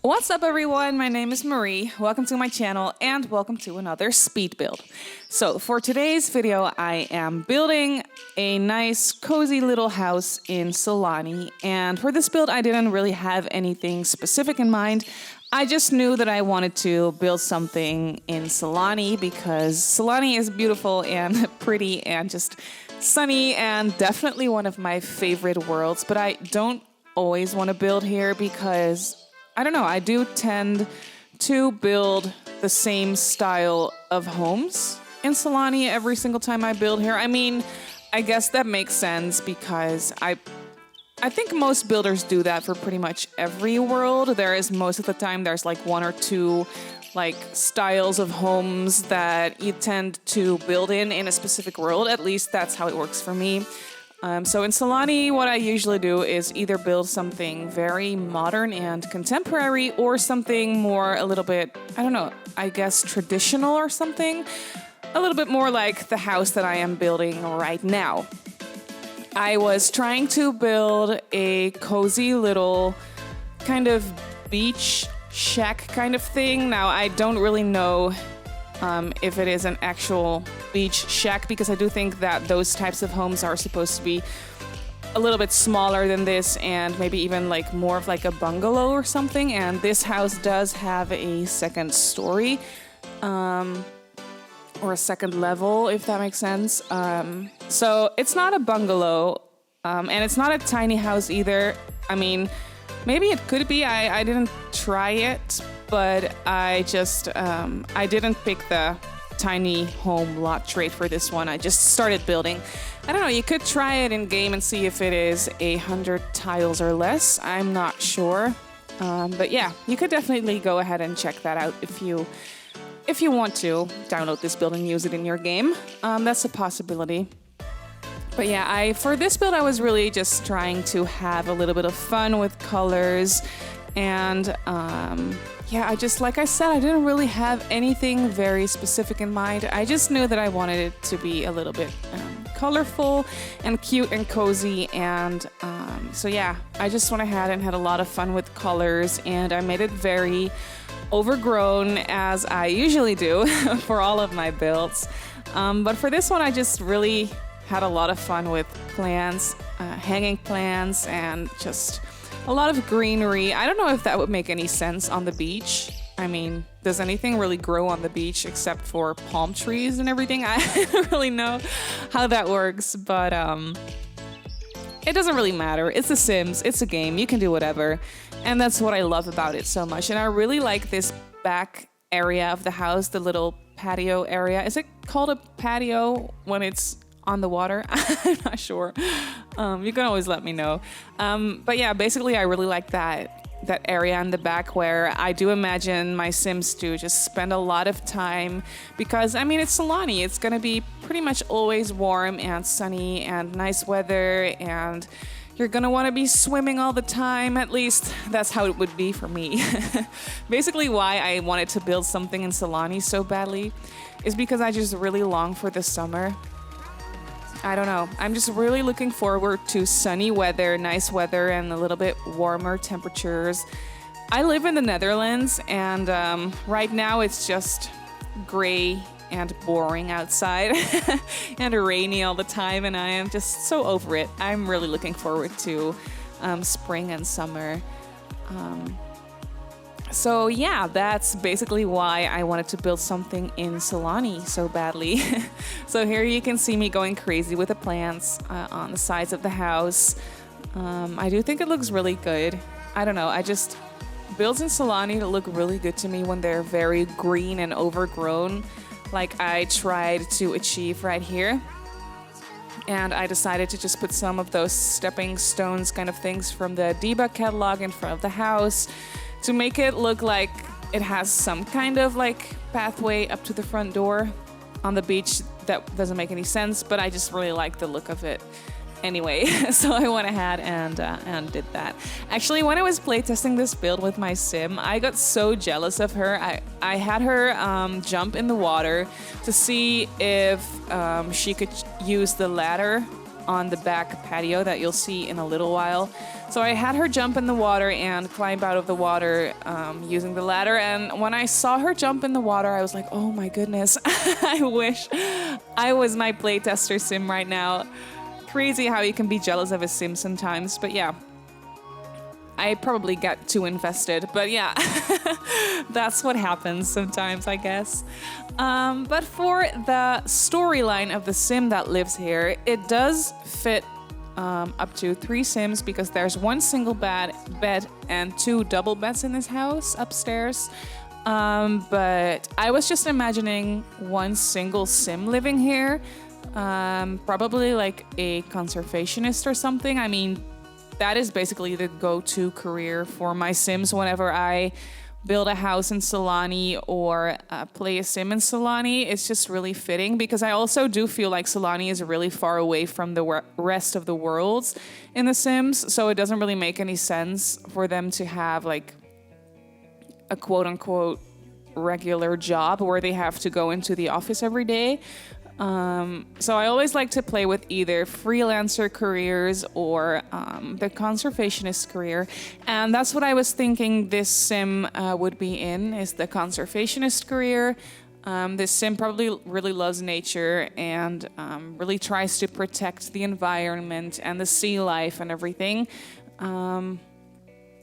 What's up everyone, my name is Marie, welcome to my channel and welcome to another speed build. So for today's video I am building a nice cozy little house in Sulani, and for this build I didn't really have anything specific in mind. I just knew that I wanted to build something in Sulani because Sulani is beautiful and pretty and just sunny and definitely one of my favorite worlds, but I don't always want to build here because I don't know, I do tend to build the same style of homes in Sulani every single time I build here. I mean, I guess that makes sense because I think most builders do that for pretty much every world. There is most of the time there's like one or two like styles of homes that you tend to build in a specific world. At least that's how it works for me. So in Sulani, what I usually do is either build something very modern and contemporary or something more a little bit, I don't know, I guess traditional or something. A little bit more like the house that I am building right now. I was trying to build a cozy little kind of beach shack kind of thing. Now, I don't really know if it is an actual beach shack, because I do think that those types of homes are supposed to be a little bit smaller than this and maybe even like more of like a bungalow or something. And this house does have a second story or a second level, if that makes sense. So it's not a bungalow and it's not a tiny house either. I mean, maybe it could be. I didn't try it, but I just, I didn't pick the tiny home lot trait for this one. I just started building. I don't know, you could try it in game and see if it is 100 tiles or less. I'm not sure. But yeah, you could definitely go ahead and check that out if you want to download this build and use it in your game. That's a possibility. But yeah, for this build, I was really just trying to have a little bit of fun with colors. And yeah, I just, like I said, I didn't really have anything very specific in mind. I just knew that I wanted it to be a little bit colorful and cute and cozy. And so yeah, I just went ahead and had a lot of fun with colors, and I made it very overgrown, as I usually do for all of my builds. But for this one, I just really had a lot of fun with plants, hanging plants, and just a lot of greenery. I don't know if that would make any sense on the beach. I mean, does anything really grow on the beach except for palm trees and everything? I don't really know how that works, but it doesn't really matter. It's The Sims, it's a game, you can do whatever. And that's what I love about it so much. And I really like this back area of the house, the little patio area. Is it called a patio when it's on the water? I'm not sure. You can always let me know. But yeah, basically I really like that area in the back where I do imagine my Sims to just spend a lot of time, because I mean, it's Sulani. It's gonna be pretty much always warm and sunny and nice weather, and you're gonna wanna be swimming all the time. At least that's how it would be for me. Basically why I wanted to build something in Sulani so badly is because I just really long for the summer. I don't know. I'm just really looking forward to sunny weather, nice weather, and a little bit warmer temperatures. I live in the Netherlands, and right now it's just gray and boring outside and rainy all the time, and I am just so over it. I'm really looking forward to spring and summer. So yeah, that's basically why I wanted to build something in Sulani so badly. So here you can see me going crazy with the plants on the sides of the house. I do think it looks really good. I don't know, builds in Sulani look really good to me when they're very green and overgrown, like I tried to achieve right here. And I decided to just put some of those stepping stones kind of things from the debug catalog in front of the house, to make it look like it has some kind of like pathway up to the front door. On the beach, that doesn't make any sense, but I just really like the look of it anyway. So I went ahead and did that. Actually, when I was playtesting this build with my sim, I got so jealous of her. I had her jump in the water to see if she could use the ladder on the back patio that you'll see in a little while. So I had her jump in the water and climb out of the water using the ladder. And when I saw her jump in the water, I was like, oh my goodness, I wish I was my playtester sim right now. Crazy how you can be jealous of a sim sometimes. But yeah, I probably got too invested. But yeah, that's what happens sometimes, I guess. But for the storyline of the sim that lives here, it does fit up to 3 sims because there's 1 single bed and 2 double beds in this house upstairs. But I was just imagining 1 single sim living here, probably like a conservationist or something. I mean, that is basically the go-to career for my sims whenever I build a house in Sulani or play a sim in Sulani. It's just really fitting because I also do feel like Sulani is really far away from the rest of the worlds in the Sims, so it doesn't really make any sense for them to have like a quote-unquote regular job where they have to go into the office every day. So I always like to play with either freelancer careers or the conservationist career. And that's what I was thinking this sim would be in, is the conservationist career. This sim probably really loves nature and really tries to protect the environment and the sea life and everything.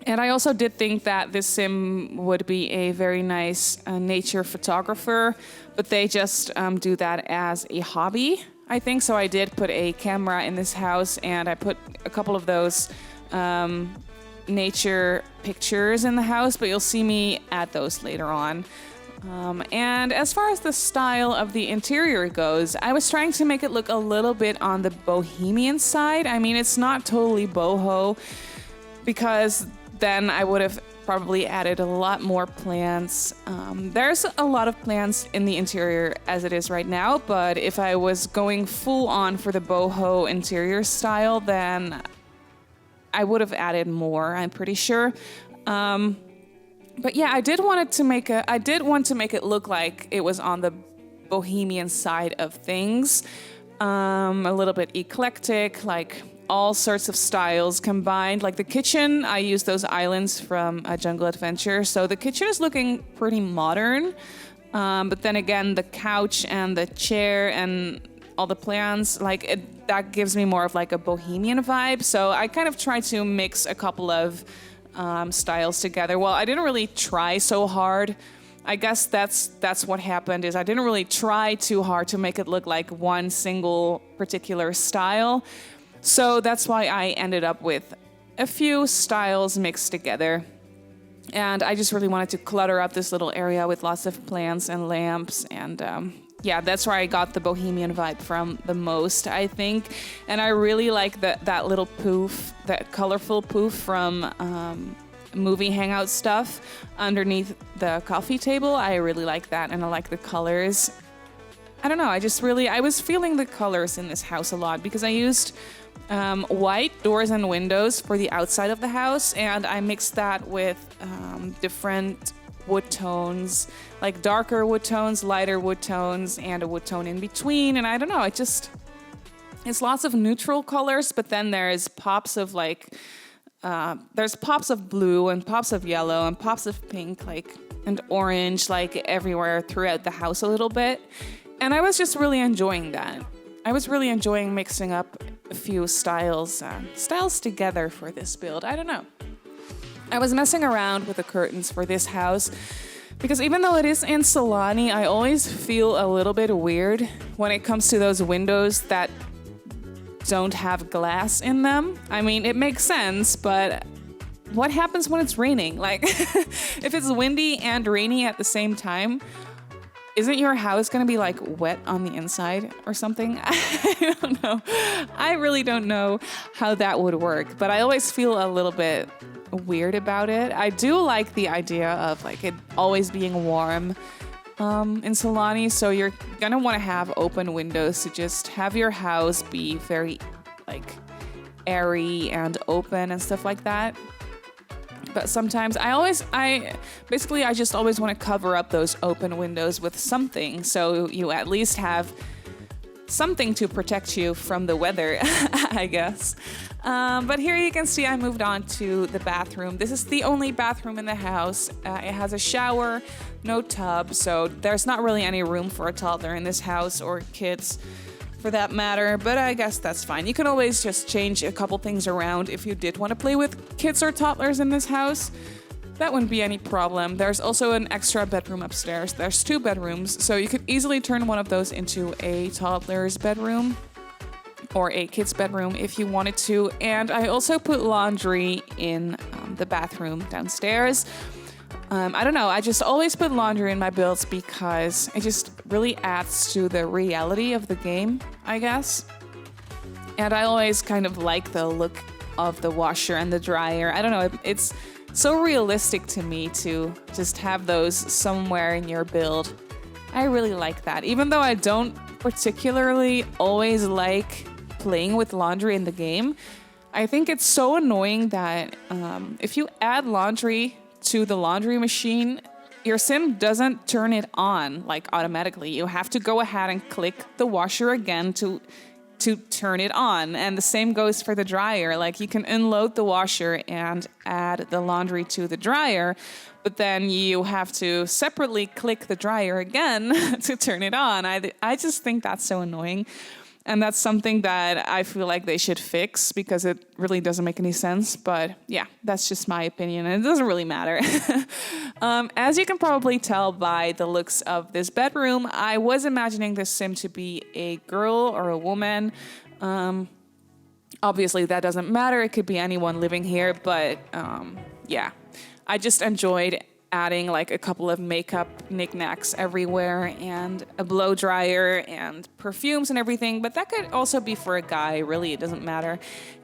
And I also did think that this sim would be a very nice nature photographer, but they just do that as a hobby, I think. So I did put a camera in this house and I put a couple of those nature pictures in the house, but you'll see me add those later on. And as far as the style of the interior goes, I was trying to make it look a little bit on the bohemian side. I mean, it's not totally boho because then I would have probably added a lot more plants. There's a lot of plants in the interior as it is right now, but if I was going full on for the boho interior style, then I would have added more, I'm pretty sure. But yeah, I did want to make it look like it was on the bohemian side of things. A little bit eclectic, like all sorts of styles combined. Like the kitchen, I used those islands from Jungle Adventure. So the kitchen is looking pretty modern. But then again, the couch and the chair and all the plants, that gives me more of like a bohemian vibe. So I kind of tried to mix a couple of styles together. Well, I didn't really try so hard. I guess that's what happened, is I didn't really try too hard to make it look like one single particular style. So that's why I ended up with a few styles mixed together. And I just really wanted to clutter up this little area with lots of plants and lamps. And yeah, that's where I got the bohemian vibe from the most, I think. And I really like that little poof, that colorful poof from movie hangout stuff underneath the coffee table. I really like that, and I like the colors. I don't know, I was feeling the colors in this house a lot because I used white doors and windows for the outside of the house, and I mixed that with different wood tones, like darker wood tones, lighter wood tones, and a wood tone in between. And I don't know, it's lots of neutral colors, but then there's pops of there's pops of blue and pops of yellow and pops of pink, and orange, everywhere throughout the house a little bit. And I was just really enjoying that. I was really enjoying mixing up a few styles together for this build. I don't know. I was messing around with the curtains for this house because even though it is in Sulani, I always feel a little bit weird when it comes to those windows that don't have glass in them. I mean, it makes sense, but what happens when it's raining? If it's windy and rainy at the same time, isn't your house going to be wet on the inside or something? I don't know. I really don't know how that would work, but I always feel a little bit weird about it. I do like the idea of it always being warm in Sulani, so you're going to want to have open windows to just have your house be very airy and open and stuff like that. But sometimes I just always want to cover up those open windows with something, so you at least have something to protect you from the weather, I guess. But here you can see I moved on to the bathroom. This is the only bathroom in the house. It has a shower, no tub, so there's not really any room for a toddler in this house, or kids for that matter, but I guess that's fine. You can always just change a couple things around if you did want to play with kids or toddlers in this house. That wouldn't be any problem. There's also an extra bedroom upstairs. There's 2 bedrooms, so you could easily turn one of those into a toddler's bedroom or a kid's bedroom if you wanted to. And I also put laundry in the bathroom downstairs. I don't know, I just always put laundry in my builds because it just really adds to the reality of the game, I guess. And I always kind of like the look of the washer and the dryer. I don't know, it's so realistic to me to just have those somewhere in your build. I really like that. Even though I don't particularly always like playing with laundry in the game, I think it's so annoying that if you add laundry to the laundry machine, your sim doesn't turn it on like automatically. You have to go ahead and click the washer again to turn it on. And the same goes for the dryer. Like, you can unload the washer and add the laundry to the dryer, but then you have to separately click the dryer again to turn it on. I just think that's so annoying. And that's something that I feel like they should fix because it really doesn't make any sense. But yeah, that's just my opinion, and it doesn't really matter. As you can probably tell by the looks of this bedroom, I was imagining this sim to be a girl or a woman. Obviously, that doesn't matter. It could be anyone living here. But yeah, I just enjoyed adding like a couple of makeup knickknacks everywhere and a blow dryer and perfumes and everything, but that could also be for a guy, really, it doesn't matter.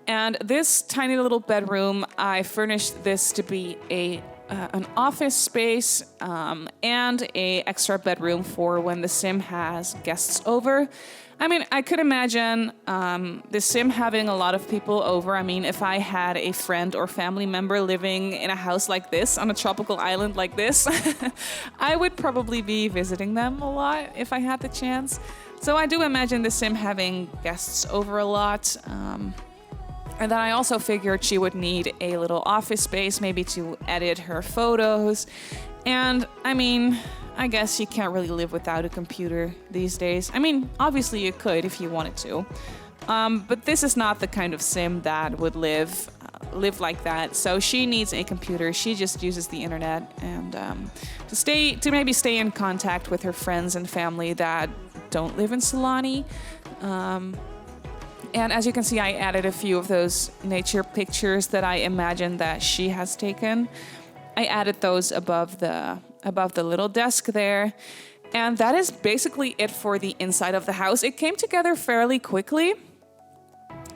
And this tiny little bedroom, I furnished this to be an office space and a extra bedroom for when the sim has guests over. I mean, I could imagine the sim having a lot of people over. I mean, if I had a friend or family member living in a house like this, on a tropical island like this, I would probably be visiting them a lot if I had the chance. So I do imagine the sim having guests over a lot. And then I also figured she would need a little office space, maybe to edit her photos. And I mean, I guess you can't really live without a computer these days. I mean, obviously you could if you wanted to. But this is not the kind of sim that would live like that. So she needs a computer. She just uses the internet and to maybe stay in contact with her friends and family that don't live in Sulani. And as you can see, I added a few of those nature pictures that I imagined that she has taken. I added those above the little desk there. And that is basically it for the inside of the house. It came together fairly quickly.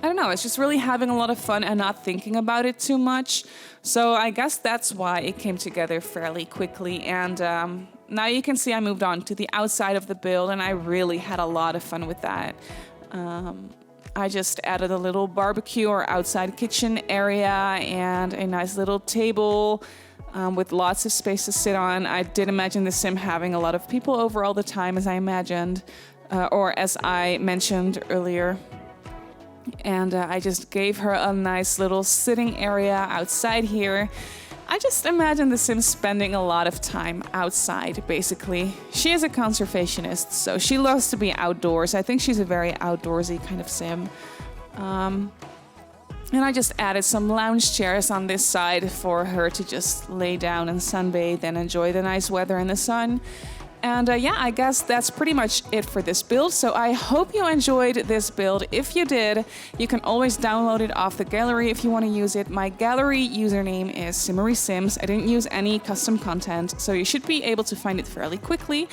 I don't know, it's just really having a lot of fun and not thinking about it too much. So I guess that's why it came together fairly quickly. And now you can see I moved on to the outside of the build, and I really had a lot of fun with that. I just added a little barbecue or outside kitchen area and a nice little table with lots of space to sit on. I did imagine the sim having a lot of people over all the time, as I imagined, or as I mentioned earlier. And I just gave her a nice little sitting area outside here. I just imagine the sim spending a lot of time outside, basically. She is a conservationist, so she loves to be outdoors. I think she's a very outdoorsy kind of sim. And I just added some lounge chairs on this side for her to just lay down and sunbathe and enjoy the nice weather in the sun. And yeah, I guess that's pretty much it for this build. So I hope you enjoyed this build. If you did, you can always download it off the gallery if you want to use it. My gallery username is Simmarysims. I didn't use any custom content, so you should be able to find it fairly quickly.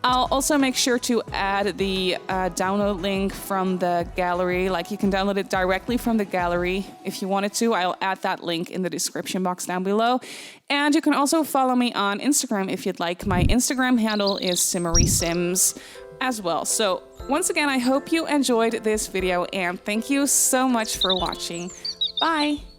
I'll also make sure to add the download link from the gallery. Like, you can download it directly from the gallery if you wanted to. I'll add that link in the description box down below. And you can also follow me on Instagram if you'd like. My Instagram handle is Simmarysims as well. So once again, I hope you enjoyed this video, and thank you so much for watching. Bye!